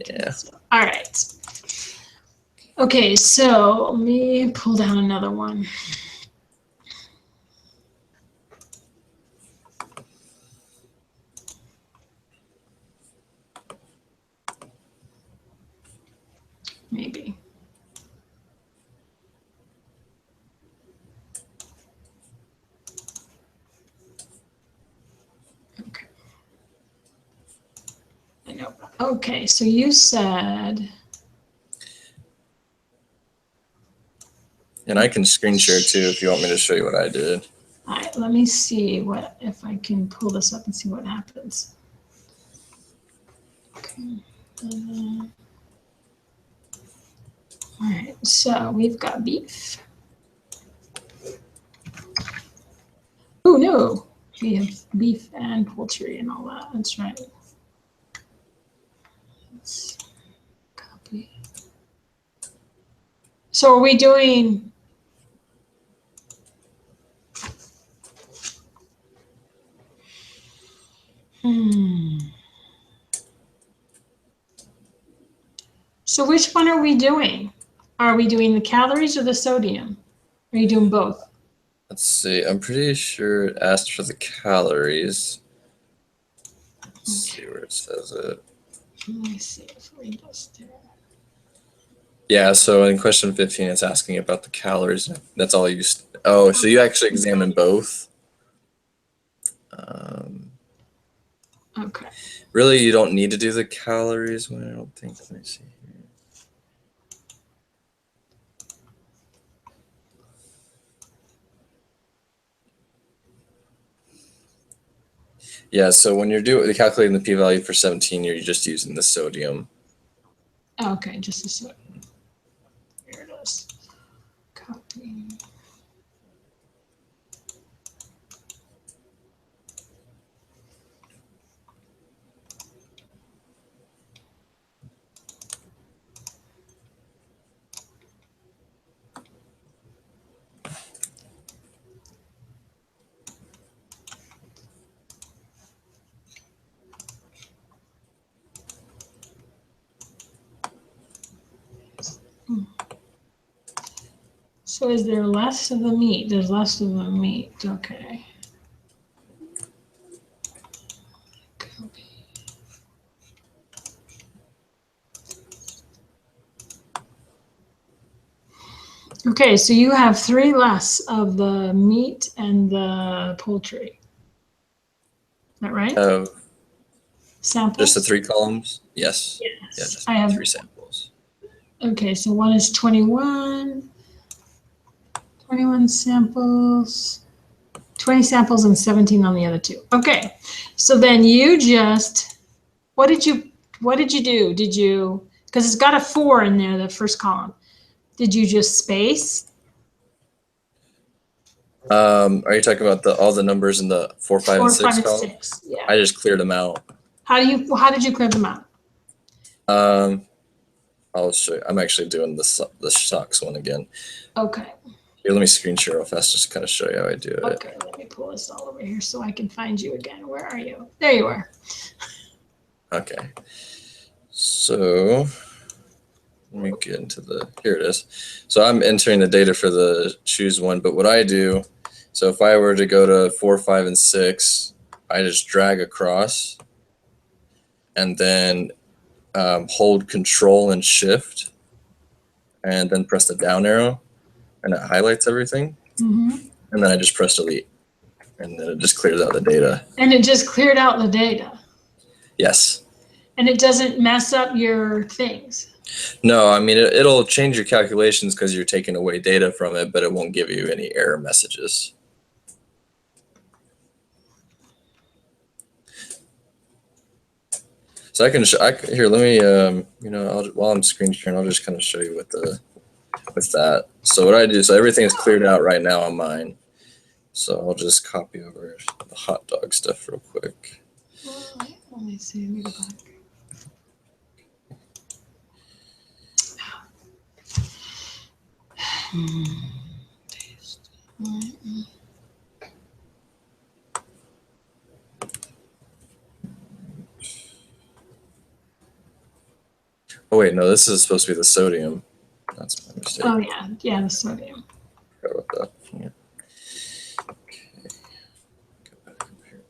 Yeah. All right. Okay, so let me pull down another one. Maybe. Okay. I know. Okay, so you said. And I can screen share too if you want me to show you what I did. All right, let me see what if I can pull this up and see what happens. Okay. All right, so we've got beef. Oh no, we have beef and poultry and all that. That's right. Let's copy. So are we doing? So which one are we doing? Are we doing the calories or the sodium? Are you doing both? Let's see. I'm pretty sure it asked for the calories. Let's see where it says it. Let me see if we just do. Yeah, so in question 15, it's asking about the calories. That's all you. Oh, so you actually examine both. Okay. Really, you don't need to do the calories one. I don't think. Let me see here. Yeah, so when you're calculating the p-value for 17, you're just using the sodium. Okay, just a sec. Here it is. Copy. So is there less of the meat? There's less of the meat. Okay. Copy. Okay, so you have 3 less of the meat and the poultry. Is that right? Samples? Just the 3 columns? Yes. Yes. Yeah, just I have 3 samples. Okay, so one is 21. 21 samples. 20 samples and 17 on the other 2. Okay. So then you just what did you do? Did you because it's got a 4 in there, the first column. Did you just space? Are you talking about all the numbers in the 4, 5, and 6 column? 6. Yeah. I just cleared them out. How did you clear them out? I'll show you. I'm actually doing the stocks one again. Okay. Here, let me screen share real fast just to kind of show you how I do it. Okay, let me pull this all over here so I can find you again. Where are you? There you are. Okay. So let me get into here it is. So I'm entering the data for the choose one, but what I do, so if I were to go to 4, 5, and 6, I just drag across and then hold Control and Shift and then press the down arrow and it highlights everything. And then I just press delete and then it just clears out the data. And it just cleared out the data. Yes. And it doesn't mess up your things. No, I mean, it'll change your calculations because you're taking away data from it, but it won't give you any error messages. So I can here. Let me while I'm screen sharing, I'll just kind of show you with that. So what I do, so everything is cleared out right now on mine. So I'll just copy over the hot dog stuff real quick. Let me see. Let me go back. Oh wait, no, this is supposed to be the sodium. That's my mistake. Oh yeah, yeah, the sodium. Forgot about that. Yeah. Okay. Go back up here.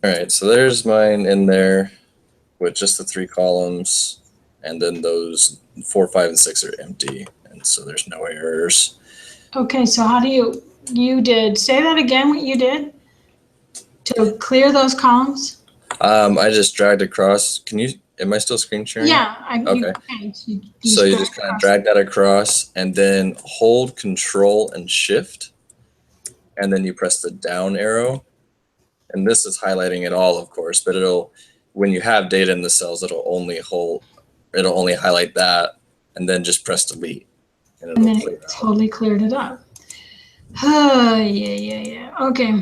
All right, so there's mine in there with just the 3 columns, and then those 4, 5, and 6 are empty, and so there's no errors. Okay, so how do you did, say that again, what you did to clear those columns? I just dragged across. Am I still screen sharing? Yeah, Okay. So you just kind of drag that across and then hold Control and Shift, and then you press the down arrow. And this is highlighting it all, of course, but when you have data in the cells, it'll only highlight that, and then just press delete. And then it totally cleared it up. Yeah. Okay.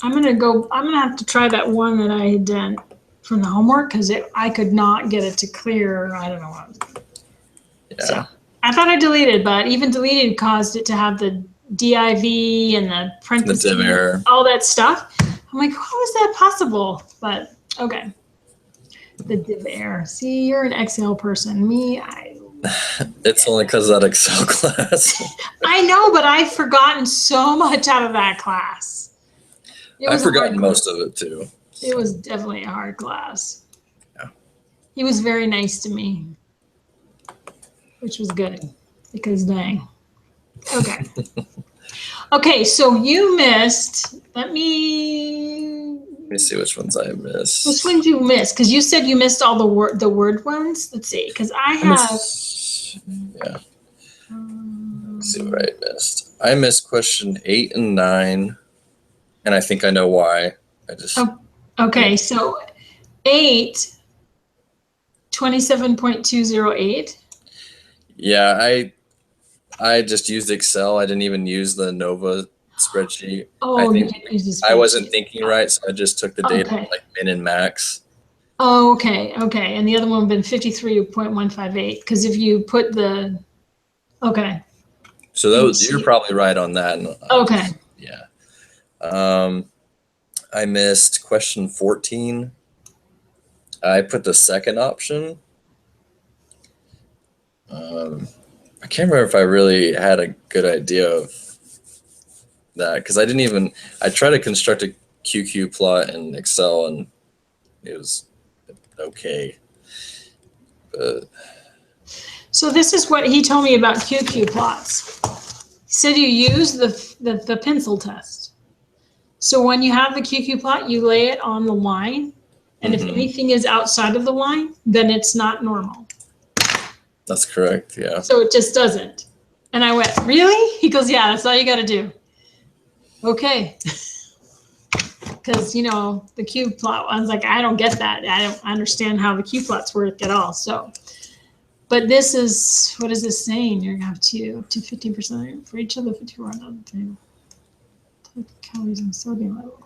I'm gonna have to try that one that I had done from the homework because I could not get it to clear. I don't know what I was doing. Yeah. So I thought I deleted, but even deleted caused it to have the div and the parentheses, the div error, all that stuff. I'm like, how is that possible? But okay. The div error. See, you're an Excel person. Me, it's only because of that Excel class. I know, but I've forgotten so much out of that class. I've forgotten most of it too. It was definitely a hard class. Yeah. He was very nice to me, which was good because dang. Okay. Okay, so you missed. Let me see which ones I missed. Which ones you missed? Because you said you missed all the word ones. Let's see, because I have. Yeah. Let's see what I missed. I missed question 8 and 9, and I think I know why. Okay, so 8, 27.208. Yeah, I just used Excel. I didn't even use the Nova spreadsheet. Oh, I you didn't use the spreadsheet. I wasn't thinking right, so I just took the data like min and max. Oh, okay. And the other one would have been 53.158 because if you put the So you're probably right on that. Okay. Yeah. I missed question 14. I put the second option. I can't remember if I really had a good idea of that because I tried to construct a QQ plot in Excel and it was okay. But so this is what he told me about QQ plots. He said you use the pencil test. So when you have the QQ plot, you lay it on the line, and if anything is outside of the line, then it's not normal. That's correct, yeah. So it just doesn't. And I went, really? He goes, yeah, that's all you got to do. Okay. Because, the Q plot, I was like, I don't get that. I don't understand how the Q plots work at all. So, but this is, what is this saying? You're going to have to 15% for each of the 54 on the table. Calories and sodium level.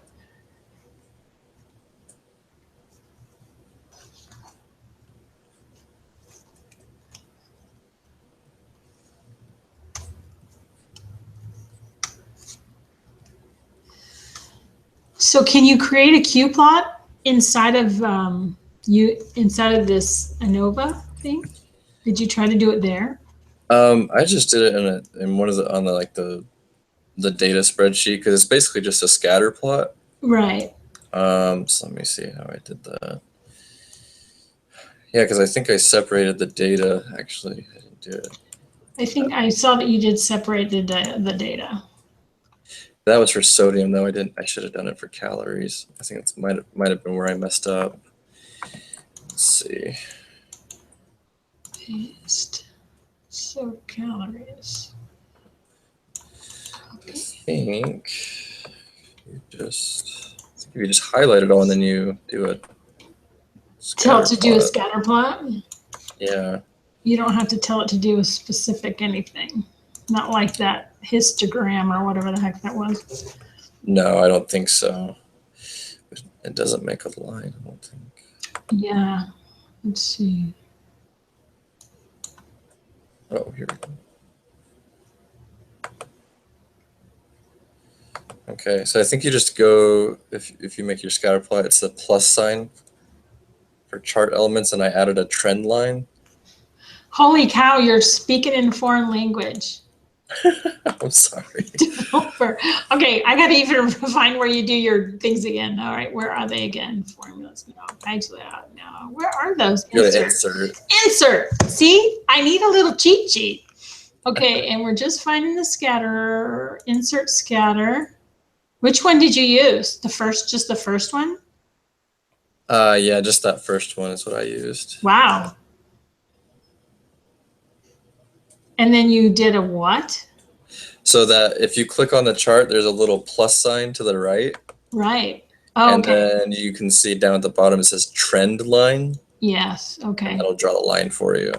So can you create a Q plot inside of this ANOVA thing? Did you try to do it there? I just did it in one of the data spreadsheet because it's basically just a scatter plot. Right. So let me see how I did that. Yeah, because I think I separated the data. Actually, I didn't do it. I think I saw that you did separate the data. That was for sodium, though. I should have done it for calories. I think it might have been where I messed up. Let's see. Paste. So calories. Okay. I think if you just highlight it all and then you do it. Tell it to do a scatter plot? Yeah. You don't have to tell it to do a specific anything. Not like that histogram or whatever the heck that was. No, I don't think so. It doesn't make a line, I don't think. Yeah. Let's see. Oh, here we go. Okay, so I think you just go, if you make your scatter plot, it's the plus sign for chart elements, and I added a trend line. Holy cow, you're speaking in foreign language. I'm sorry. Developer. Okay, I gotta even find where you do your things again. All right, where are they again? Formulas. No, actually, no. Where are those? Go to Insert. insert. Insert. See, I need a little cheat sheet. Okay, and we're just finding the scatter. Insert scatter. Which one did you use? The first, just the first one? Yeah, just that first one is what I used. Wow. And then you did a what? So that if you click on the chart, there's a little plus sign to the right. Right. Oh, And okay. then you can see down at the bottom, it says trend line. Yes. And Okay. that'll draw the line for you.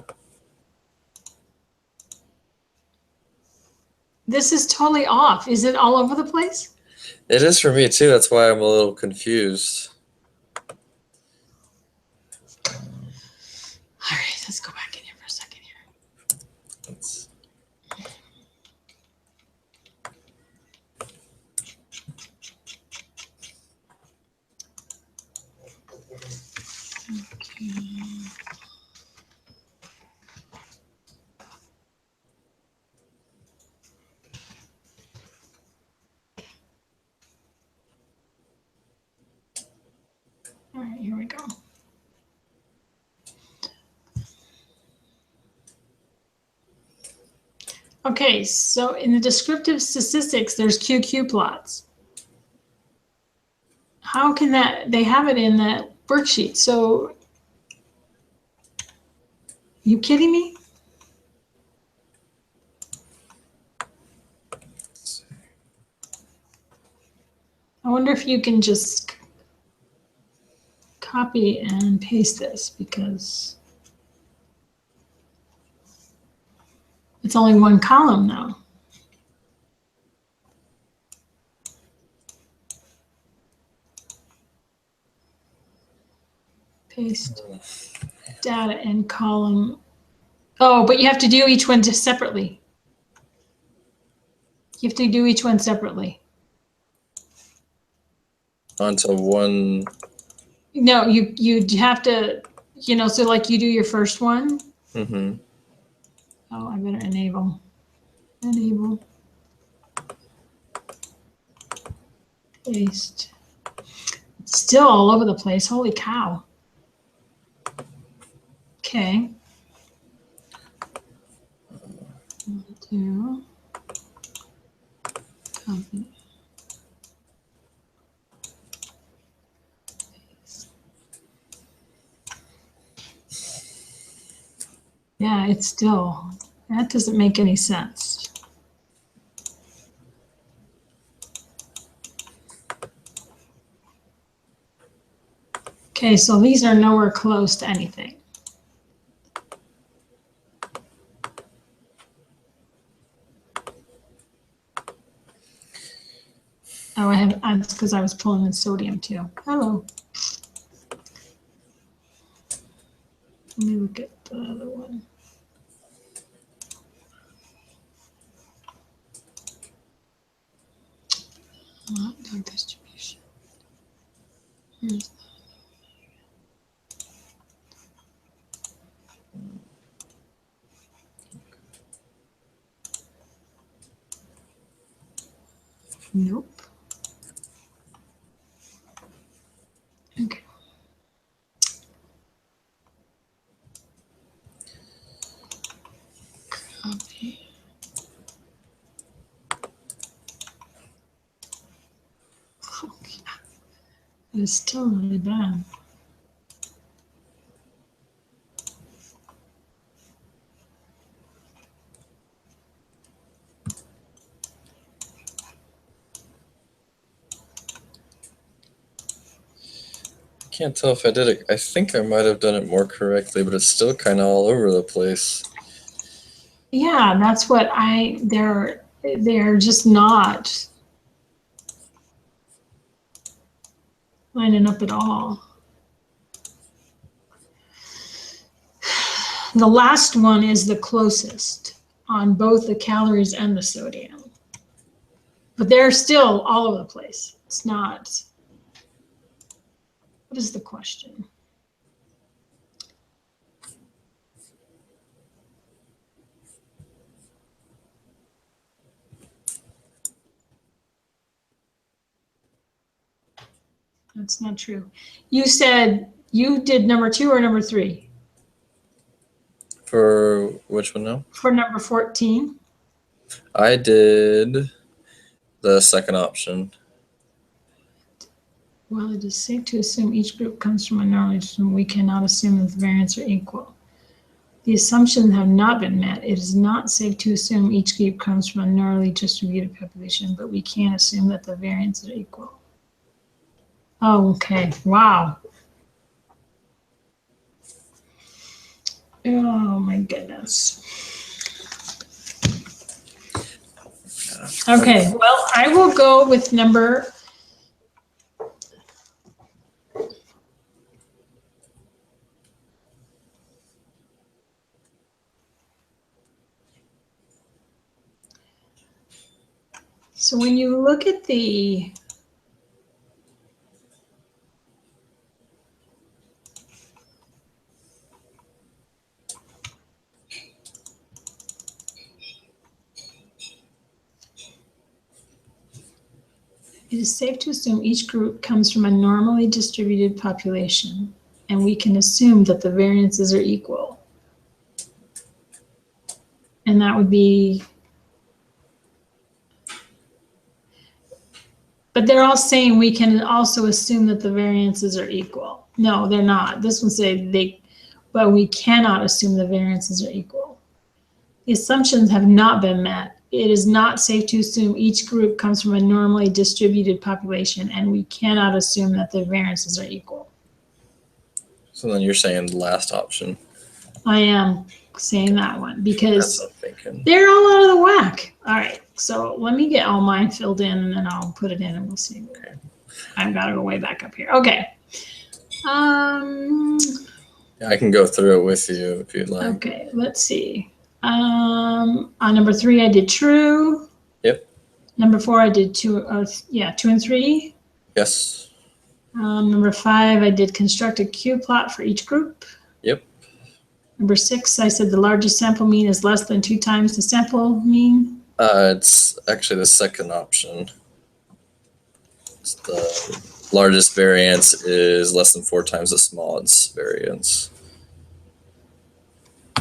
This is totally off. Is it all over the place? It is for me too. That's why I'm a little confused. All right, let's go back in here for a second here. Let's, Okay. All right, here we go. Okay, so in the descriptive statistics, there's QQ plots. How can that, they have it in that worksheet, so you kidding me? I wonder if you can just copy and paste this because it's only one column now. Paste data and column. Oh, but you have to do each one just separately. You have to do each one separately. onto one. No, you have to, so like you do your first one. Mm-hmm. Oh, I better enable. Enable. Paste. It's still all over the place. Holy cow. Okay. 1, 2. Copy. Yeah, it's still, that doesn't make any sense. Okay, so these are nowhere close to anything. Oh, that's because I was pulling in sodium too. Hello. Let me look at the other one. Hot dog distribution. Here's nope. Okay. Copy. Oh, yeah. It's still really bad. Can't tell if I did it. I think I might have done it more correctly, but it's still kind of all over the place. Yeah, that's what they're just not lining up at all. The last one is the closest on both the calories and the sodium. But they're still all over the place. It's not. What is the question? That's not true. You said you did number 2 or number 3? For which one now? For number 14. I did the second option. Well, it is safe to assume each group comes from a normally distributed. We cannot assume that the variants are equal. The assumptions have not been met. It is not safe to assume each group comes from a normally distributed population, but we can assume that the variants are equal. Oh, okay. Wow. Oh my goodness. Okay, well, I will go with number. So when you look at the it is safe to assume each group comes from a normally distributed population, and we can assume that the variances are equal. And that would be, but they're all saying we can also assume that the variances are equal. No, they're not. This one say but we cannot assume the variances are equal. The assumptions have not been met. It is not safe to assume each group comes from a normally distributed population, and we cannot assume that the variances are equal. So then you're saying the last option. I am saying that one because That's what I'm thinking. they're all out of the whack. All right, so let me get all mine filled in, and then I'll put it in, and we'll see. Okay. I've got to go way back up here. Okay. Yeah, I can go through it with you if you'd like. Okay, let's see. On number 3, I did true. Yep. Number 4, I did 2 and 3. Yes. Number 5, I did construct a Q plot for each group. Yep. Number 6, I said the largest sample mean is less than 2 times the sample mean. It's actually the second option. It's the largest variance is less than 4 times the smallest variance.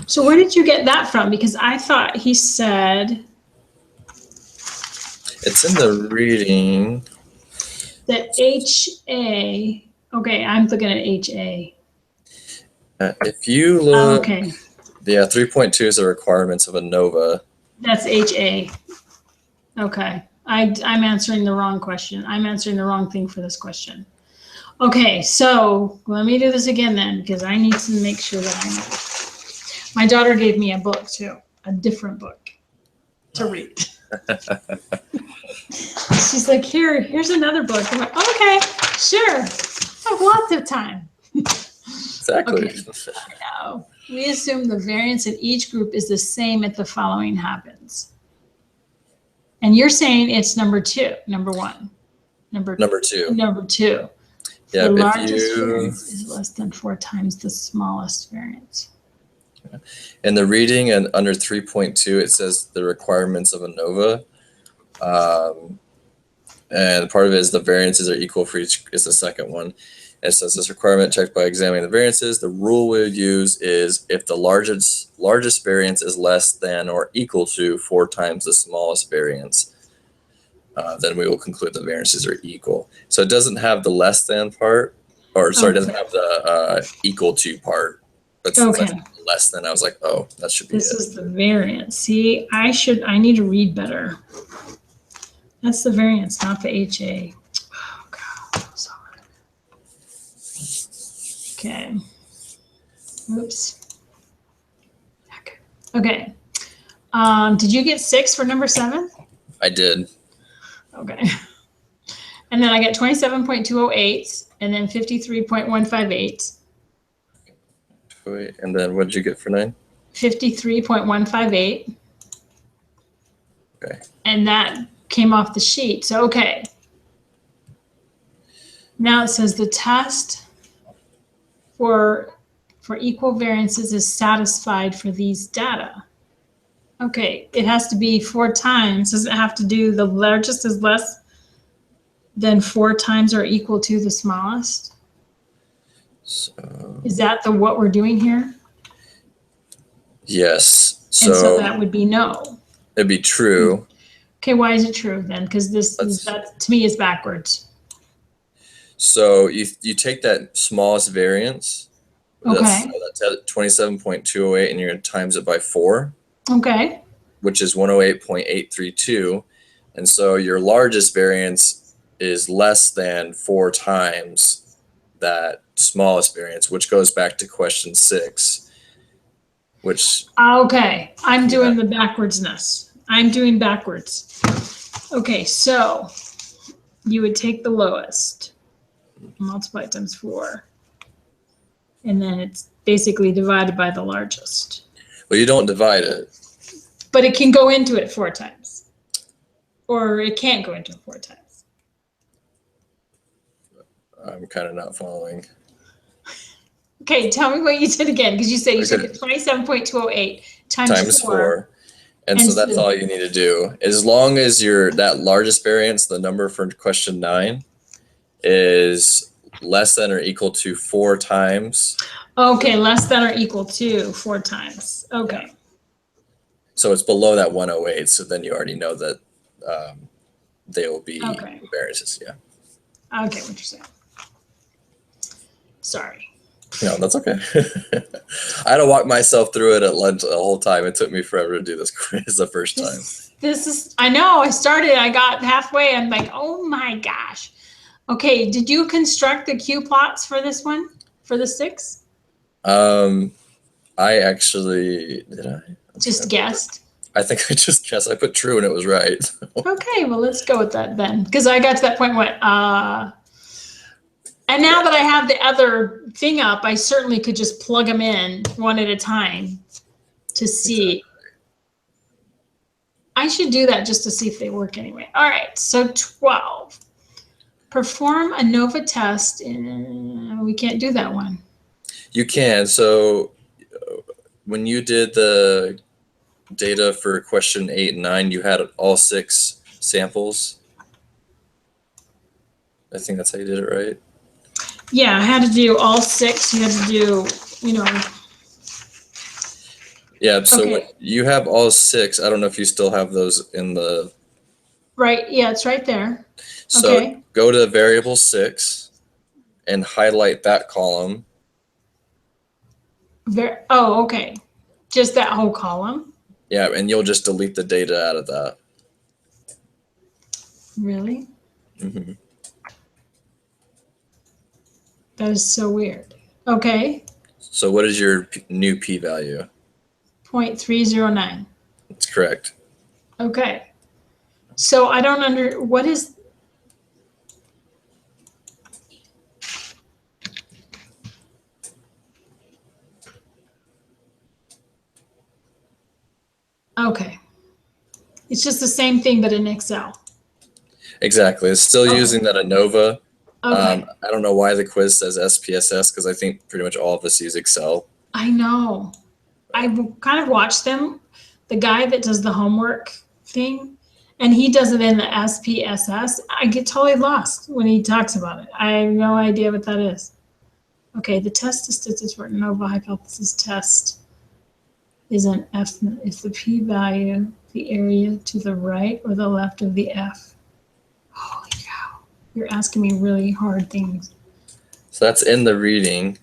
So where did you get that from? Because I thought he said It's in the reading. that HA, okay, I'm looking at HA. If you look, Okay, yeah, 3.2 is the requirements of ANOVA. that's HA. Okay, I'm answering the wrong question. I'm answering the wrong thing for this question. Okay, so let me do this again then, because I need to make sure that I know. My daughter gave me a book too, a different book to read. She's like, here's another book. I'm like, okay, sure. I have lots of time. Exactly. Okay. Now, we assume the variance in each group is the same if the following happens. And you're saying it's number 1. Number 2. Number 2. Yeah, The largest variance is less than 4 times the smallest variance. In the reading and under 3.2, it says the requirements of ANOVA. And part of it is the variances are equal for each, is the second one. And it says this requirement checked by examining the variances. The rule we would use is if the largest variance is less than or equal to 4 times the smallest variance, then we will conclude the variances are equal. So it doesn't have the less than part, or sorry, it doesn't have the equal to part. But since I said less than, I was like, oh, that should be This it. is the variance. See, I need to read better. That's the variance, not the HA. Oh, God. Sorry. Okay. Oops. Okay. Did you get 6 for number 7? I did. Okay. And then I get 27.208 and then 53.158. And then what did you get for 9? 53.158. Okay. And that came off the sheet. So, okay. Now it says the test for equal variances is satisfied for these data. Okay, it has to be 4 times. Does it have to do the largest is less than 4 times or equal to the smallest? So Is that what we're doing here? yes. And so So that would be no. it'd be true. Okay, why is it true then? Because that to me is backwards. So you take that smallest variance. Okay. That's at 27.208, and you're going to times it by 4, Okay. which is 108.832. And so your largest variance is less than 4 times that smallest variance, which goes back to question 6, which. Okay, I'm doing Yeah. the backwardsness. I'm doing backwards. Okay, so you would take the lowest, multiply it times 4, and then it's basically divided by the largest. Well, you don't divide it. But it can go into it 4 times. Or it can't go into it 4 times. I'm kind of not following. Okay, tell me what you did again, because you said you Okay. took it 27.208 times Times 4. 4. And so that's all you need to do. As long as that largest variance, the number for question 9, is less than or equal to 4 times. Okay, less than or equal to 4 times. Okay. Yeah. So it's below that 108. So then you already know that they will be variances. Yeah. I get what you're saying. Sorry. No, that's okay. I had to walk myself through it at lunch the whole time. It took me forever to do this quiz the first time. This is, I know, I got halfway. I'm like, oh my gosh. Okay, did you construct the Q plots for this one? For the 6? I actually, did I? Just guessed. I think I just guessed. I put true and it was right. Okay, well, let's go with that then. Because I got to that point and went, and now that I have the other thing up, I certainly could just plug them in one at a time to see. Exactly. I should do that just to see if they work anyway. All right, so 12. Perform a NOVA test. We can't do that one. You can. So when you did the data for question 8 and 9, you had all 6 samples. I think that's how you did it, right? Yeah, I had to do all 6. You had to do, Yeah, so when you have all 6, I don't know if you still have those in the. Right, yeah, it's right there. So go to variable 6 and highlight that column. Okay. Just that whole column? Yeah, and you'll just delete the data out of that. Really? Mm-hmm. That is so weird. Okay. So what is your new p-value? 0.309. That's correct. Okay. So I don't what is. Okay. It's just the same thing, but in Excel. Exactly. It's still using that ANOVA. Okay. I don't know why the quiz says SPSS because I think pretty much all of us use Excel. I know. I kind of watch them. The guy that does the homework thing, and he does it in the SPSS. I get totally lost when he talks about it. I have no idea what that is. Okay, the test statistics for ANOVA hypothesis test is an F. Is the p-value the area to the right or the left of the F? Holy cow. You're asking me really hard things. So that's in the reading.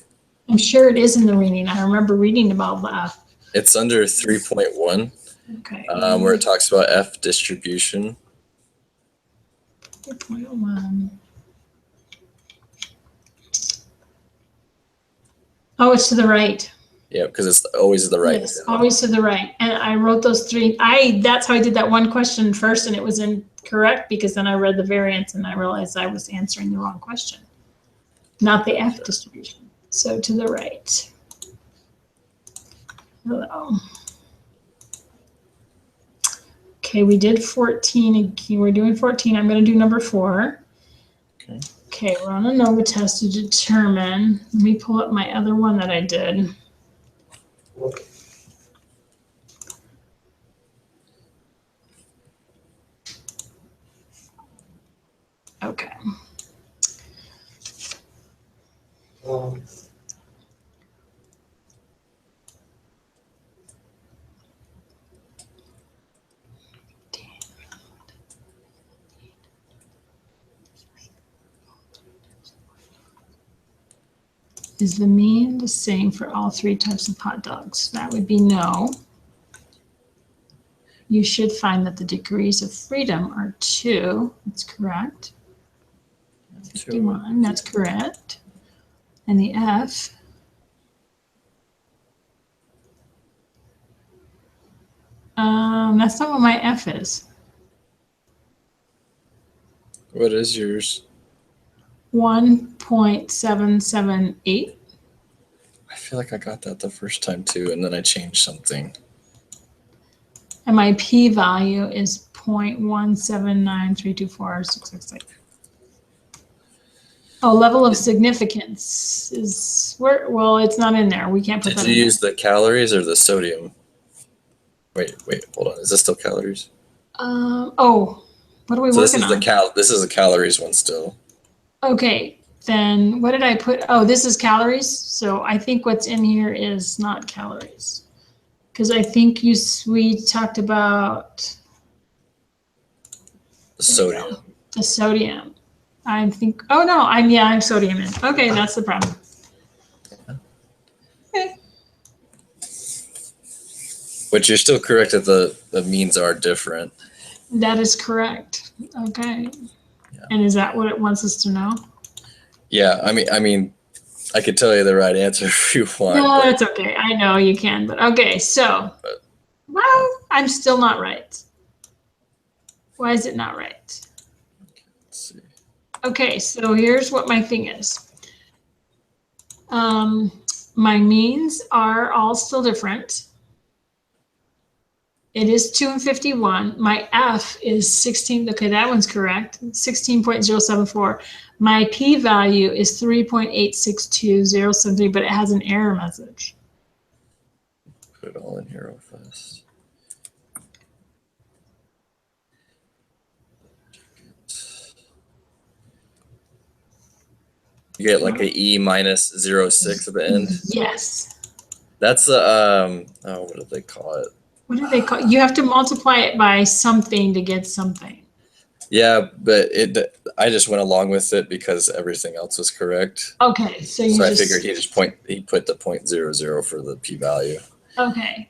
I'm sure it is in the reading. I remember reading about the F. It's under 3.1, okay. Where it talks about F distribution. 3.1. Oh, it's to the right. Yeah, because it's always the right. Yes, always to the right. And I wrote those three. That's how I did that one question first, and it was incorrect because then I read the variance and I realized I was answering the wrong question, not the F distribution. So to the right. Hello. Okay, we did 14. We're doing 14. I'm going to do number 4. Okay. Okay, we're on a ANOVA test to determine. Let me pull up my other one that I did. Okay. Is the mean the same for all 3 types of hot dogs? That would be no. You should find that the degrees of freedom are 2. That's correct. 51, that's correct. And the F, that's not what my F is. What is yours? 1.778. I feel like I got that the first time too, and then I changed something. And my p-value is 0.179324668. Oh, level of significance is where? Well, it's not in there. We can't put that in. Did you use the calories or the sodium? Wait, hold on. Is this still calories? Oh, what are we working on? This is the calories one still. Okay, then what did I put? Oh, this is calories. So I think what's in here is not calories. Because I think we talked about The sodium. The sodium. I think, oh no, I'm sodium in. Okay, that's the problem. Okay. But you're still correct that the means are different. That is correct. Okay. Yeah. And is that what it wants us to know? Yeah, I mean, I could tell you the right answer if you want. No, it's okay. I know you can, but okay. So, well, I'm still not right. Why is it not right? Let's see. Okay, so here's what my thing is. My means are all still different. It is 2 and 51. My F is 16. Okay, that one's correct. 16.074. My p-value is 3.862073, but it has an error message. Put it all in here real fast. You get like a E minus 0.6 at the end. Yes. That's oh, what do they call it? What do they call it? You have to multiply it by something to get something. Yeah, but I just went along with it because everything else was correct. Okay, so I figured he put the 0.00 for the p-value. Okay.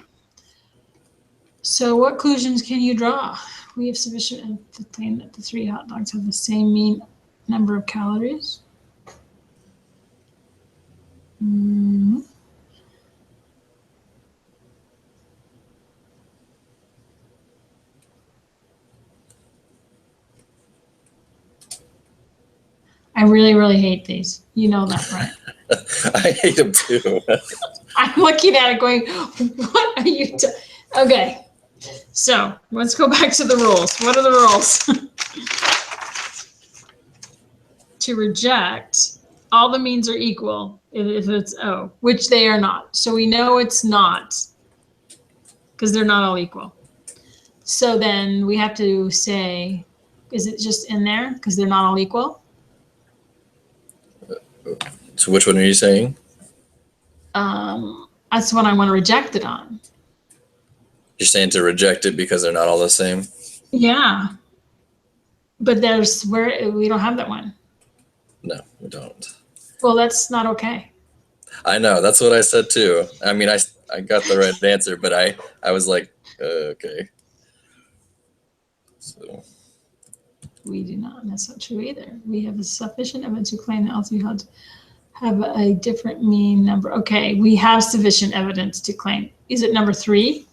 So what conclusions can you draw? We have sufficient to claim that the 3 hot dogs have the same mean number of calories. I really, really hate these. You know that, right? I hate them too. I'm looking at it going, what are you doing? Okay, so let's go back to the rules. What are the rules? To reject, all the means are equal if it's O, which they are not. So we know it's not because they're not all equal. So then we have to say, is it just in there because they're not all equal? So which one are you saying? That's what I want to reject it on. You're saying to reject it because they're not all the same? Yeah. But there's where we don't have that one. No, we don't. Well, that's not okay. I know. That's what I said too. I mean, I got the right answer, but I was like, okay. So. We do not. That's not true either. We have sufficient evidence to claim that LC HUD. have a different mean number. Okay, we have sufficient evidence to claim. Is it number 3?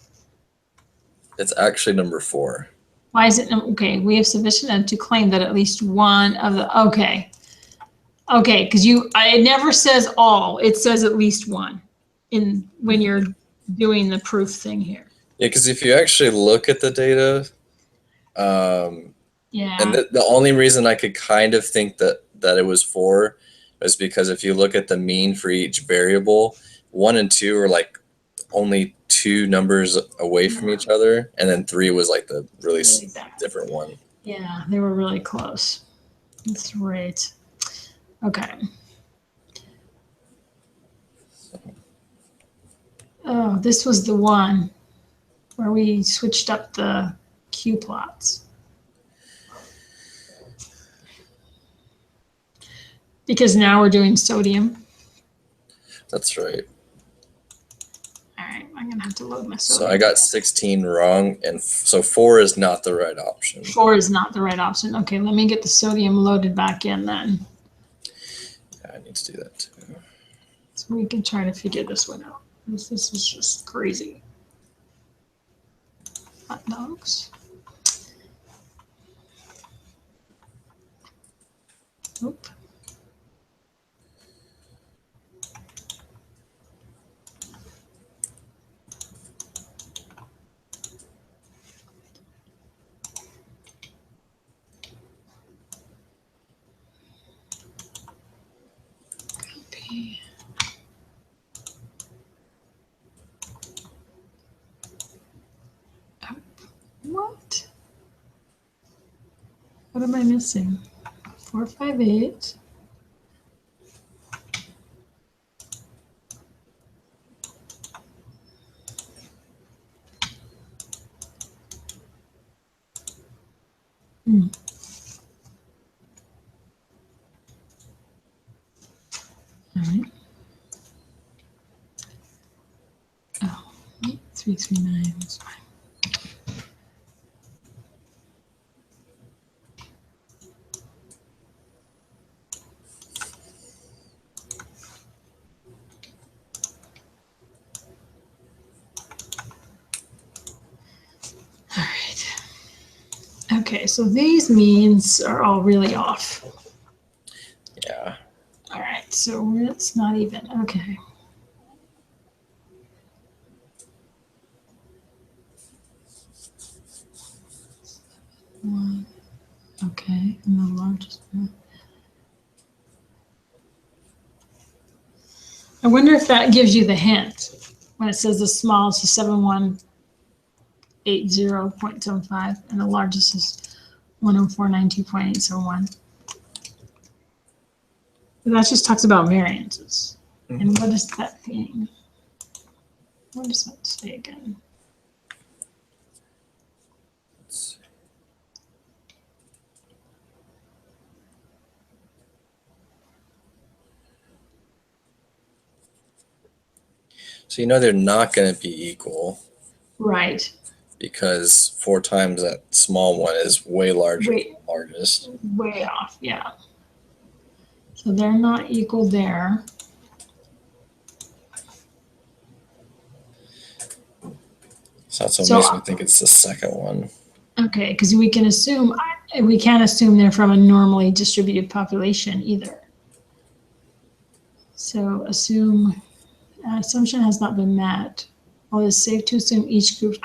It's actually number 4. Why is it okay? We have sufficient evidence to claim that at least one of the okay, because it never says all. It says at least one in when you're doing the proof thing here. Yeah, because if you actually look at the data, Yeah. and the only reason I could kind of think that it was 4 is because if you look at the mean for each variable, 1 and 2 are like only 2 numbers away from each other, and then 3 was like the really different one. Yeah, they were really close. That's right. Okay. Oh, this was the one where we switched up the Q plots. Because now we're doing sodium. That's right. All right, I'm going to have to load my sodium. So I got 16 wrong, and so 4 is not the right option. 4 is not the right option. Okay, let me get the sodium loaded back in then. Yeah, I need to do that too. So we can try to figure this one out. This is just crazy. Hot dogs. Nope. Copy. What? What am I missing? 458. All right. Oh, 339. That's fine. All right. Okay, so these means are all really off. Yeah. All right, so it's not even. Okay. One. Okay, and the largest one. I wonder if that gives you the hint when it says the smallest is 7180.75 and the largest is 1049.2.871. That just talks about variances. Mm-hmm. And what is that thing? What does that say again? So you know they're not going to be equal. Right. Because 4 times that small one is way larger than the largest. Way off, yeah. So they're not equal there. So that's what makes me think it's the second one. Okay, because we can't assume they're from a normally distributed population either. So assumption has not been met. While it's safe to assume each group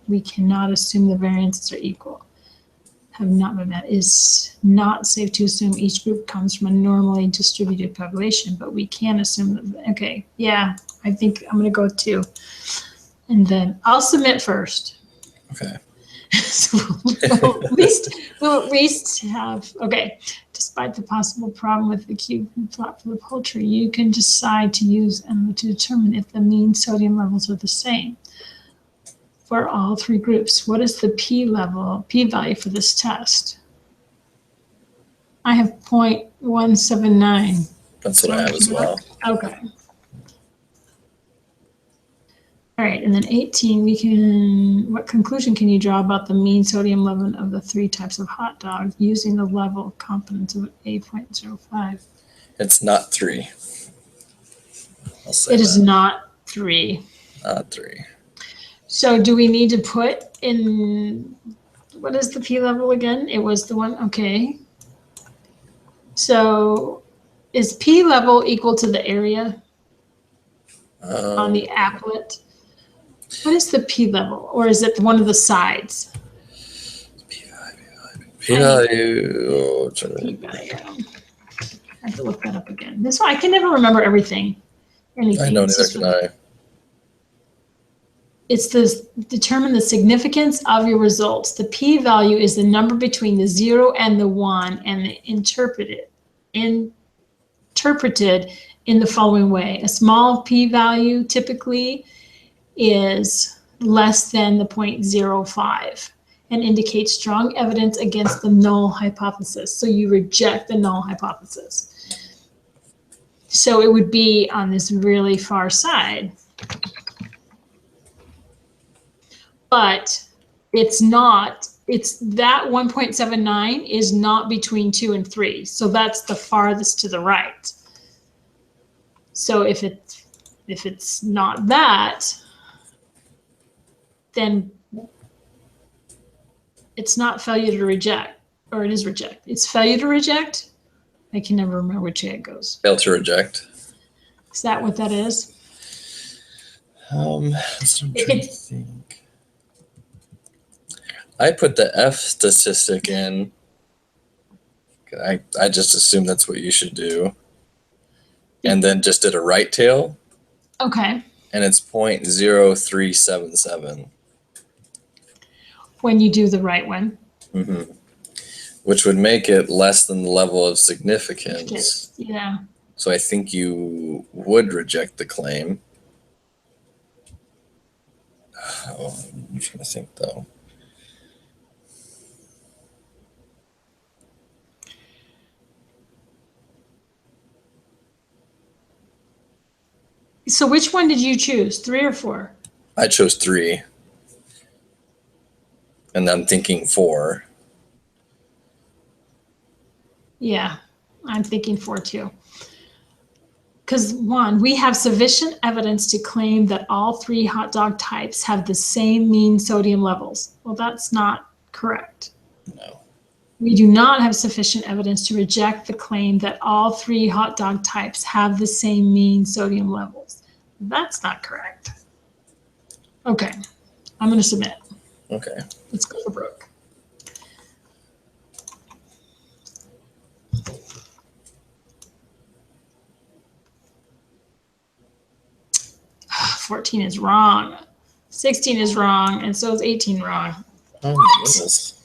we cannot assume the variances are equal. Have not been met. Is not safe to assume each group comes from a normally distributed population, but we can assume that. Okay, yeah, I think I'm going to go 2. And then I'll submit first. Okay. So we'll at least have, okay, despite the possible problem with the cube plot for the poultry, you can decide to use and to determine if the mean sodium levels are the same for all 3 groups. What is the p value for this test? I have 0.179. That's what I have as well. Okay. All right, and then 18, what conclusion can you draw about the mean sodium level of the 3 types of hot dog using the level of confidence of 8.05? It's not 3. I'll say It is that. not 3. Not 3. So do we need to put in, what is the p-level again? It was the one, okay. So is p-level equal to the area on the applet? What is the p-level? Or is it one of the sides? P-value. P-value. I have to look that up again. This one, I can never remember everything. Anything. I know, It's neither just can I. It's the determine the significance of your results. The p-value is the number between the 0 and the 1 and interpreted in the following way. A small p-value typically is less than the 0.05 and indicates strong evidence against the null hypothesis. So you reject the null hypothesis. So it would be on this really far side. But it's not, it's that 1.79 is not between 2 and 3. So that's the farthest to the right. So if it's not that, then it's not failure to reject, or it is reject. It's failure to reject. I can never remember which way it goes. Fail to reject. Is that what that is? That's what I'm trying to think. I put the F statistic in. I just assumed that's what you should do. And then just did a right tail. Okay. And it's 0.0377. When you do the right one. Mm-hmm. Which would make it less than the level of significance. Yeah. So I think you would reject the claim. Oh, I'm trying to think though. So which one did you choose? 3 or 4? I chose 3. And I'm thinking 4. Yeah, I'm thinking 4 too. Because 1, we have sufficient evidence to claim that all 3 hot dog types have the same mean sodium levels. Well, that's not correct. No. We do not have sufficient evidence to reject the claim that all 3 hot dog types have the same mean sodium levels. That's not correct. Okay, I'm going to submit. Okay. Let's go for Brooke. Ah, 14 is wrong. 16 is wrong, and so is 18 wrong. Oh my goodness.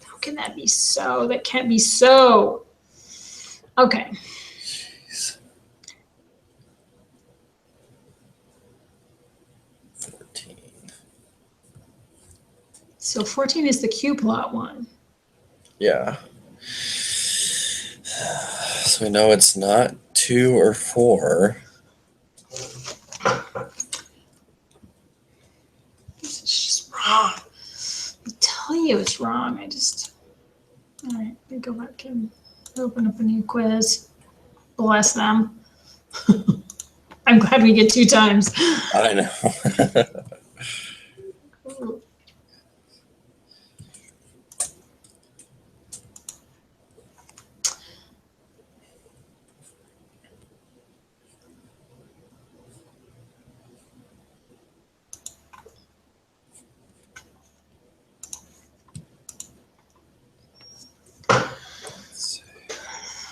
How can that be so? That can't be so. Okay. Jeez. 14. So 14 is the Q-plot one. Yeah. So we know it's not 2 or 4. This is just wrong. I tell you it's wrong. All right, let me go back and open up a new quiz. Bless them. I'm glad we get 2 times. I know.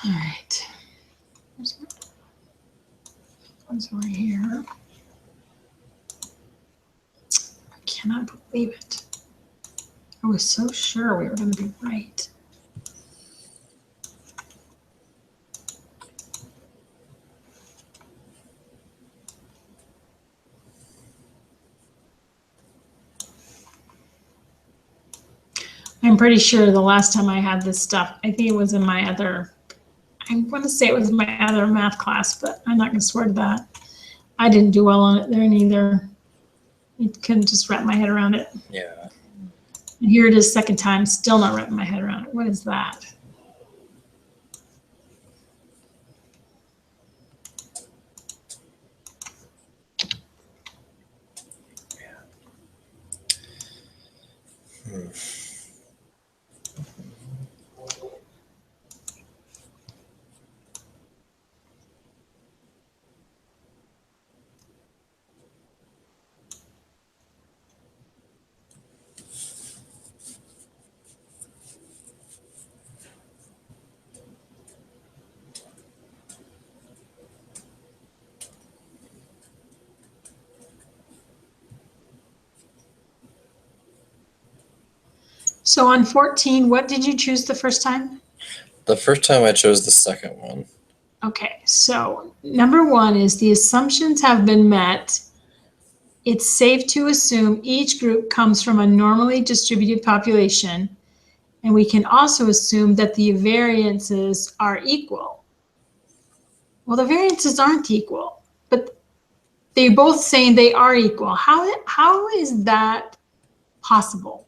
All right. One's right here. I cannot believe it. I was so sure we were going to be right. I'm pretty sure the last time I had this stuff, I think it was in my other, I want to say it was my other math class, but I'm not going to swear to that. I didn't do well on it there neither. I couldn't just wrap my head around it. Yeah. And here it is, second time, still not wrapping my head around it. What is that? So on 14, what did you choose the first time? The first time I chose the second one. Okay, so number 1 is the assumptions have been met. It's safe to assume each group comes from a normally distributed population, and we can also assume that the variances are equal. Well, the variances aren't equal, but they're both saying they are equal. How is that possible?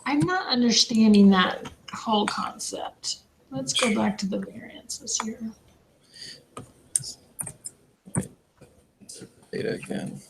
I'm not understanding that whole concept. Let's go back to the variances here. Data again.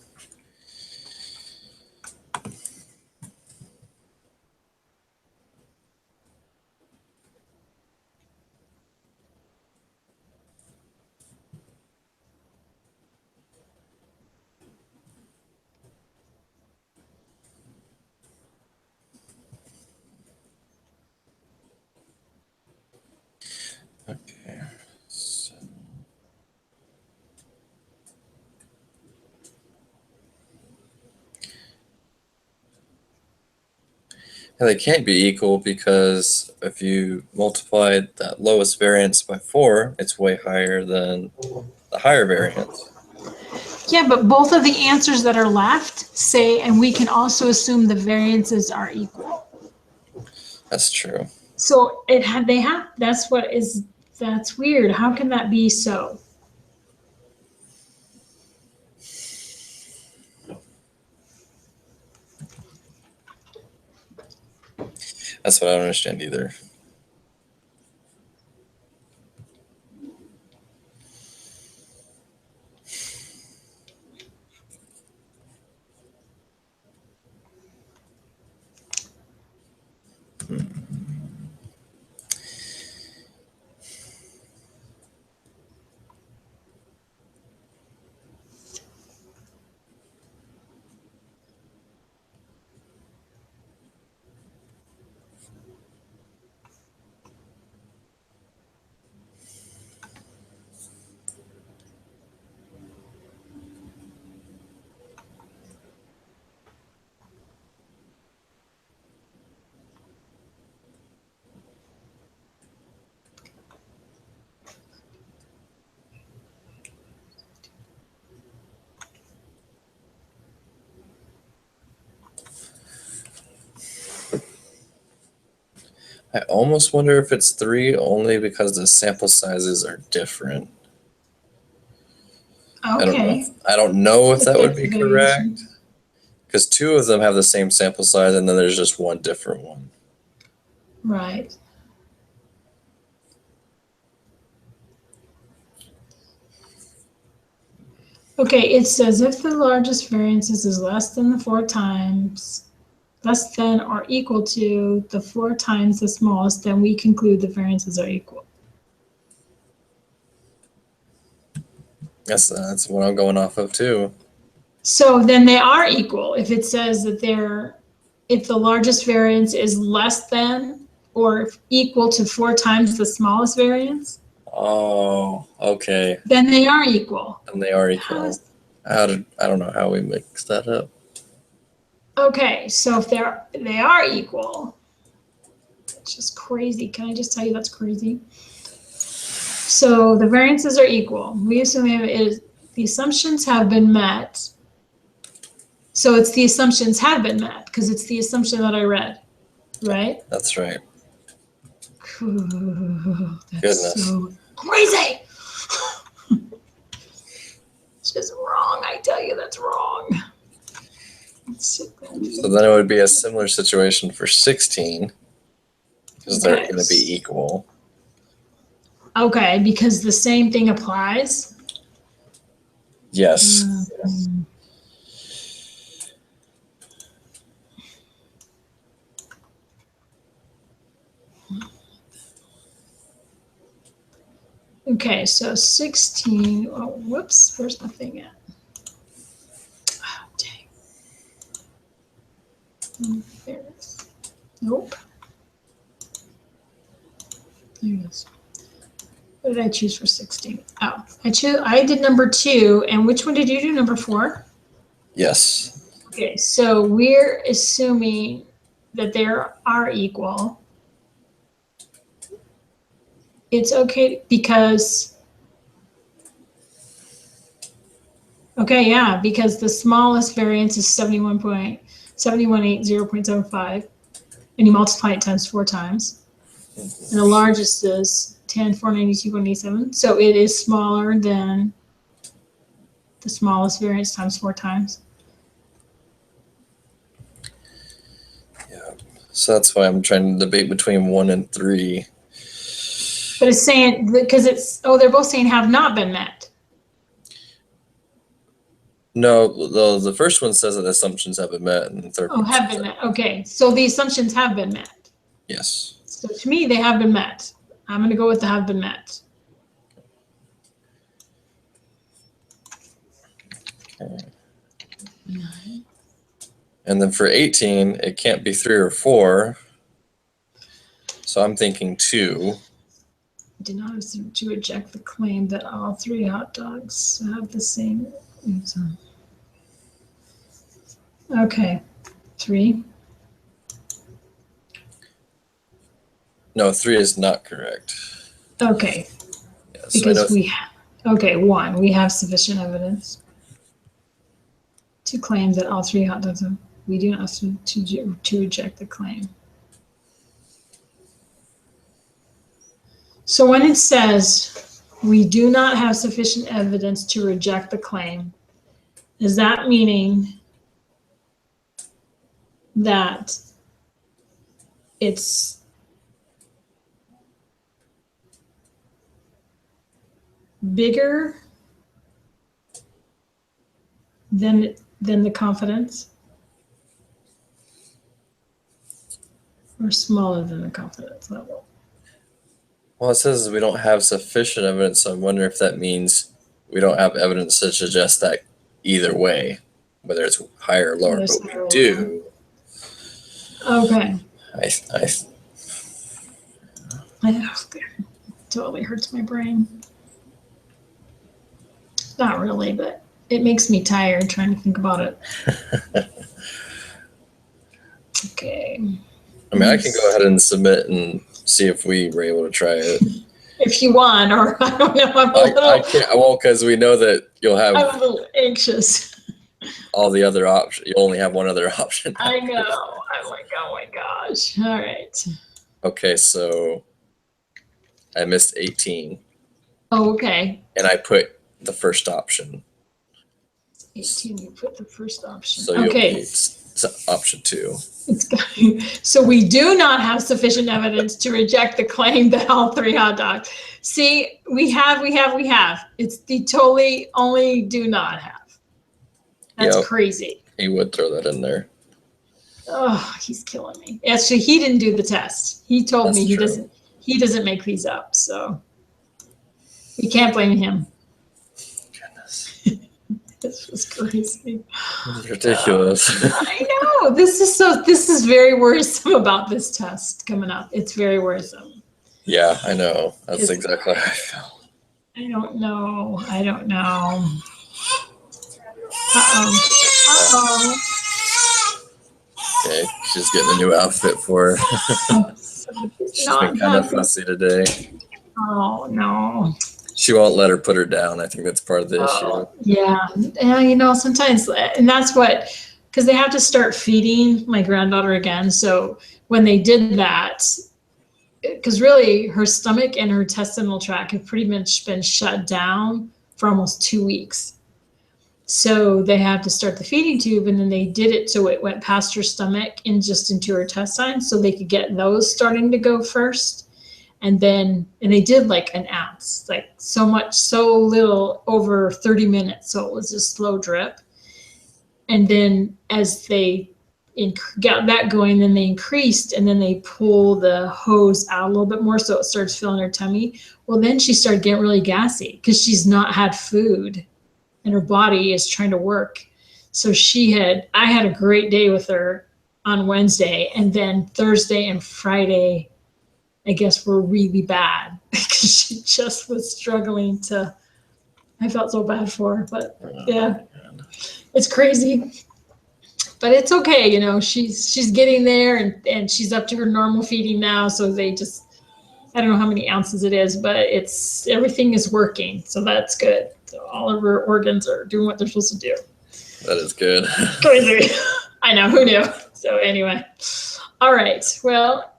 Okay. So. And they can't be equal because if you multiply that lowest variance by 4, it's way higher than the higher variance. Yeah, but both of the answers that are left say, and we can also assume the variances are equal. That's true. So that's weird. How can that be so? That's what I don't understand either. I almost wonder if it's 3 only because the sample sizes are different. Okay. I don't know if that would be Variation. correct. Because 2 of them have the same sample size and then there's just one different one. Right. Okay, it says if the largest variances is less than the 4 times, less than or equal to the 4 times the smallest, then we conclude the variances are equal. That's what I'm going off of too. So then they are equal. If it says that if the largest variance is less than or equal to 4 times the smallest variance, Oh, okay. then they are equal. And they are equal. I don't know how we mix that up. Okay, so if they are equal, it's just crazy. Can I just tell you that's crazy? So the variances are equal. We assume the assumptions have been met. So it's the assumptions have been met because it's the assumption that I read, right? That's right. That's Goodness. so crazy. It's just wrong. I tell you, that's wrong. So then it would be a similar situation for 16 because they're going to be equal. Okay, because the same thing applies. Yes. Okay, so 16. Oh, whoops. Where's my thing at? Oh, dang. There it is. Nope. There it is. What did I choose for 16? Oh, I did number 2. And which one did you do? Number 4? Yes. Okay, so we're assuming that they are equal. It's okay because, okay, yeah, because the smallest variance is 71.7180.75, and you multiply it times 4 times. And the largest is 10,492.87. So it is smaller than the smallest variance times 4 times. Yeah. So that's why I'm trying to debate between 1 and 3. But it's saying, because it's, oh, they're both saying have not been met. No, the first one says that assumptions have been met, and the third Oh, one have says been that. met. Okay, so the assumptions have been met. Yes. So to me, they have been met. I'm going to go with the have been met. Okay. And then for 18, it can't be 3 or 4. So I'm thinking 2. Did not assume to reject the claim that all 3 hot dogs have the same. Okay, 3. No, 3 is not correct. Okay, Yeah, so because okay, 1, we have sufficient evidence to claim that all 3 hot dogs have. We do not assume to reject the claim. So when it says we do not have sufficient evidence to reject the claim, is that meaning that it's bigger than the confidence, or smaller than the confidence level? Well, it says we don't have sufficient evidence, so I wonder if that means we don't have evidence to suggest that either way, whether it's higher or lower. But we do. Okay. I Totally hurts my brain. Not really, but it makes me tired trying to think about it. Okay. I mean, I can go ahead and submit and see if we were able to try it. If you want, or I don't know. I can't. I won't, because we know that you'll have I'm a little anxious. all the other options. You only have one other option. I know. I'm like, oh my gosh. All right. Okay, so I missed 18, Oh, okay. and I put the first option. 18, you put the first option. So you'll Okay. be option 2. So we do not have sufficient evidence to reject the claim that all 3 hot dogs. See, we have. It's the totally only do not have. That's crazy. He would throw that in there. Oh, he's killing me. Actually, he didn't do the test. He told me he doesn't make these up, so we can't blame him. Goodness. This was crazy. It's ridiculous. I know. This is very worrisome about this test coming up. It's very worrisome. Yeah, I know. That's exactly how I felt. I don't know. Uh-oh. Okay, she's getting a new outfit for her. She's been kind of fussy today. Oh, no. She won't let her put her down. I think that's part of the issue. Yeah. Yeah, sometimes, and that's what, because they have to start feeding my granddaughter again. So when they did that, because really her stomach and her intestinal tract have pretty much been shut down for almost 2 weeks. So they had to start the feeding tube, and then they did it so it went past her stomach and just into her intestines, so they could get those starting to go first. And they did like an ounce, like so little, over 30 minutes. So it was a slow drip. And then as they got that going, then they increased, and then they pull the hose out a little bit more so it starts filling her tummy. Well, then she started getting really gassy because she's not had food and her body is trying to work. So I had a great day with her on Wednesday, and then Thursday and Friday, I guess, were really bad because she just was struggling to, I felt so bad for her, but yeah, it's crazy. But it's okay, you know, she's getting there, and she's up to her normal feeding now. So they just, I don't know how many ounces it is, but everything is working. So that's good. So all of her organs are doing what they're supposed to do. That is good. Crazy. I know, who knew? So anyway, all right. Well,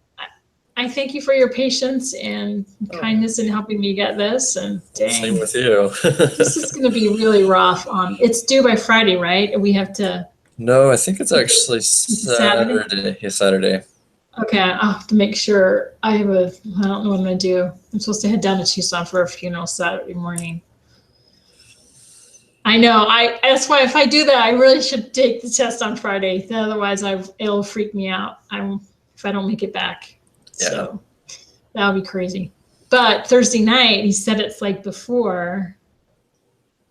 I thank you for your patience and kindness in helping me get this. And dang, Same with you. this is going to be really rough. It's due by Friday, right? We have to. No, I think it's actually Saturday. Yeah, Saturday. Okay, I'll have to make sure. I don't know what I'm going to do. I'm supposed to head down to Tucson for a funeral Saturday morning. I know. That's why if I do that, I really should take the test on Friday. Otherwise, it'll freak me out. If I don't make it back. Yeah. So that'll be crazy. But Thursday night, he said it's like before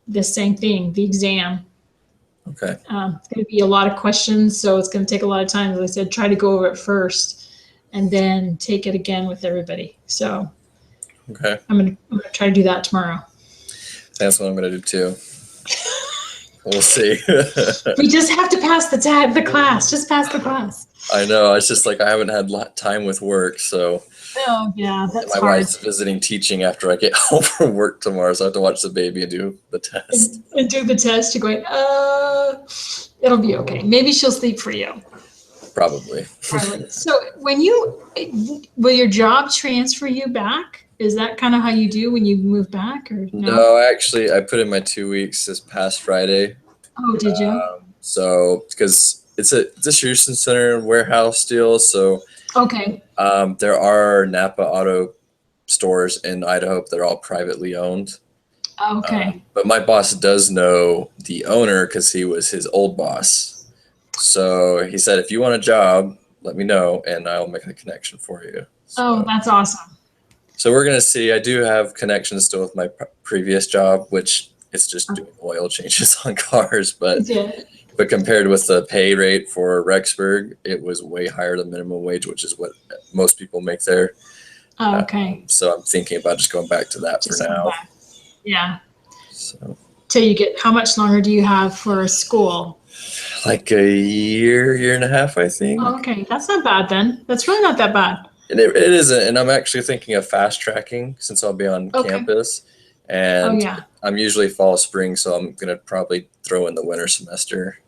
the same thing, the exam. Okay. It's going to be a lot of questions, so it's going to take a lot of time. As I said, try to go over it first, and then take it again with everybody. So Okay. I'm gonna try to do that tomorrow. That's what I'm gonna do too. We'll see. We just have to pass the class. Just pass the class. I know. It's just like I haven't had time with work, so. Oh yeah, that's my hard. wife's visiting teaching after I get home from work tomorrow, so I have to watch the baby and do the test. And do the test. You're going, it'll be okay. Maybe she'll sleep for you. Probably. So will your job transfer you back? Is that kind of how you do when you move back, or no? No, actually, I put in my 2 weeks this past Friday. Oh, did you? So because it's a distribution center warehouse deal, so okay. There are Napa Auto stores in Idaho. They're all privately owned. Okay. But my boss does know the owner because he was his old boss. So he said, if you want a job, let me know and I'll make the connection for you. So, that's awesome. So we're going to see. I do have connections still with my previous job, which is just doing oil changes on cars. But compared with the pay rate for Rexburg, it was way higher than minimum wage, which is what most people make there. Oh, okay. So I'm thinking about just going back to that for now. Yeah. So. Till you get, how much longer do you have for school? Like a year and a half, I think. Oh, okay. That's not bad then. That's really not that bad. And it isn't. And I'm actually thinking of fast tracking since I'll be on campus. And I'm usually fall, spring, so I'm going to probably throw in the winter semester.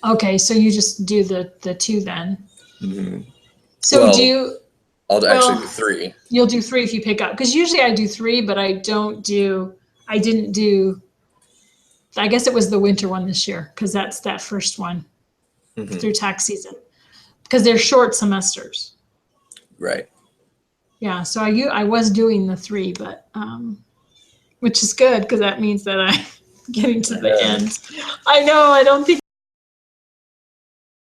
Okay, so you just do the 2 then. Mm-hmm. So I'll actually do 3. You'll do 3 if you pick up, because usually I do 3, but I didn't do. I guess it was the winter one this year because that's that first one through tax season, because they're short semesters. Right. Yeah, so I was doing the 3, but which is good because that means that I'm getting to the end. I know. I don't think